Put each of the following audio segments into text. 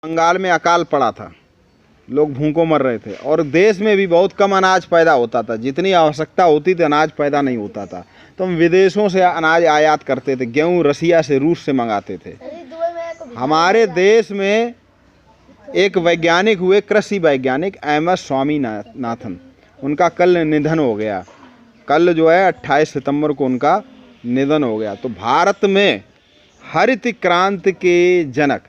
बंगाल में अकाल पड़ा था, लोग भूखों मर रहे थे और देश में भी बहुत कम अनाज पैदा होता था। जितनी आवश्यकता होती थी अनाज पैदा नहीं होता था, तो हम विदेशों से अनाज आयात करते थे। गेहूँ रसिया से, रूस से मंगाते थे। हमारे देश में एक वैज्ञानिक हुए, कृषि वैज्ञानिक MS स्वामीनाथन, उनका कल निधन हो गया। कल जो है 28 सितंबर को उनका निधन हो गया। तो भारत में हरित क्रांति के जनक,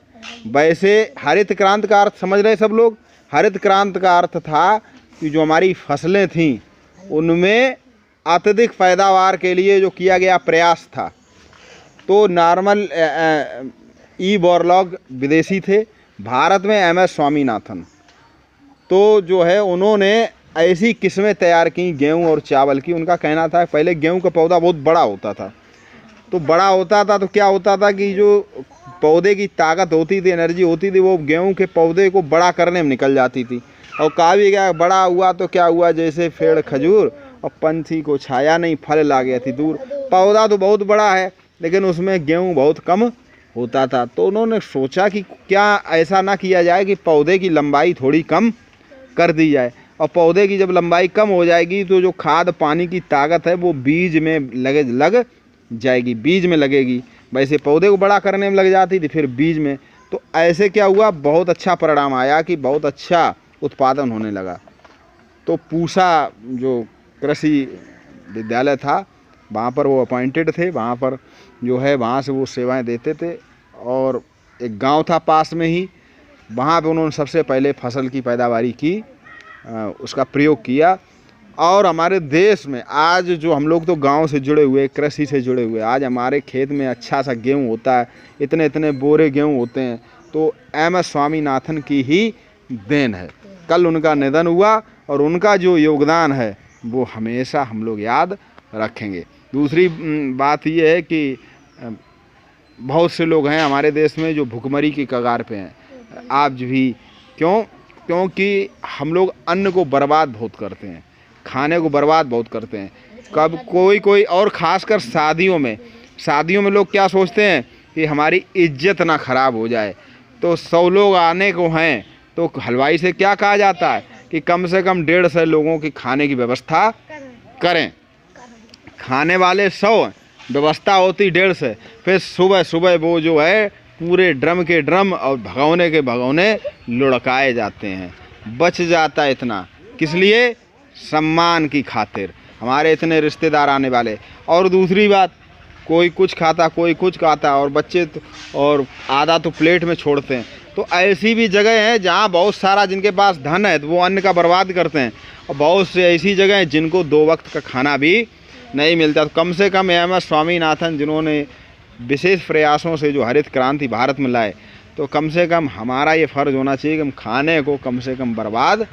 वैसे हरित क्रांति का अर्थ समझ रहे सब लोग? हरित क्रांति का अर्थ था कि जो हमारी फसलें थीं उनमें अत्यधिक पैदावार के लिए जो किया गया प्रयास था। तो नॉर्मल ई बॉरलॉग विदेशी थे, भारत में MS स्वामीनाथन, तो जो है उन्होंने ऐसी किस्में तैयार की गेहूं और चावल की। उनका कहना था पहले गेहूं का पौधा बहुत बड़ा होता था, तो बड़ा होता था तो क्या होता था कि जो पौधे की ताकत होती थी, एनर्जी होती थी, वो गेहूं के पौधे को बड़ा करने में निकल जाती थी। और कहा भी गया बड़ा हुआ तो क्या हुआ, जैसे पेड़ खजूर और पंछी को छाया नहीं, फल ला गया थी दूर। पौधा तो बहुत बड़ा है लेकिन उसमें गेहूं बहुत कम होता था। तो उन्होंने सोचा कि क्या ऐसा ना किया जाए कि पौधे की लंबाई थोड़ी कम कर दी जाए, और पौधे की जब लंबाई कम हो जाएगी तो जो खाद पानी की ताकत है वो बीज में लग जाएगी, बीज में लगेगी। वैसे पौधे को बड़ा करने में लग जाती थी, फिर बीज में। तो ऐसे क्या हुआ, बहुत अच्छा परिणाम आया कि बहुत अच्छा उत्पादन होने लगा। तो पूसा जो कृषि विद्यालय था वहाँ पर वो अपॉइंटेड थे, वहाँ पर जो है वहाँ से वो सेवाएं देते थे। और एक गांव था पास में ही, वहाँ पे उन्होंने सबसे पहले फसल की पैदावारी की, उसका प्रयोग किया। और हमारे देश में आज जो हम लोग तो गांव से जुड़े हुए, कृषि से जुड़े हुए, आज हमारे खेत में अच्छा सा गेहूं होता है, इतने इतने बोरे गेहूं होते हैं, तो MS स्वामीनाथन की ही देन है। कल उनका निधन हुआ और उनका जो योगदान है वो हमेशा हम लोग याद रखेंगे। दूसरी बात ये है कि बहुत से लोग हैं हमारे देश में जो भुखमरी की कगार पे हैं आज भी। क्योंकि हम लोग अन्न को बर्बाद बहुत करते हैं, खाने को बर्बाद बहुत करते हैं। कब कोई और ख़ासकर शादियों में लोग क्या सोचते हैं कि हमारी इज्जत ना ख़राब हो जाए। तो 100 लोग आने को हैं तो हलवाई से क्या कहा जाता है कि कम से कम 150 लोगों की खाने की व्यवस्था करें। खाने वाले 100, व्यवस्था होती 150। फिर सुबह सुबह वो जो है पूरे ड्रम के ड्रम और भगौने के भगौने लुढ़काए जाते हैं। बच जाता है इतना, किस लिए? सम्मान की खातिर, हमारे इतने रिश्तेदार आने वाले। और दूसरी बात, कोई कुछ खाता कोई कुछ खाता, और बच्चे और आधा तो प्लेट में छोड़ते हैं। तो ऐसी भी जगह हैं जहाँ बहुत सारा जिनके पास धन है तो वो अन्न का बर्बाद करते हैं, और बहुत से ऐसी जगह हैं जिनको 2 वक्त का खाना भी नहीं मिलता। तो कम से कम MS स्वामीनाथन जिन्होंने विशेष प्रयासों से जो हरित क्रांति भारत में लाए, तो कम से कम हमारा ये फ़र्ज़ होना चाहिए कि हम खाने को कम से कम बर्बाद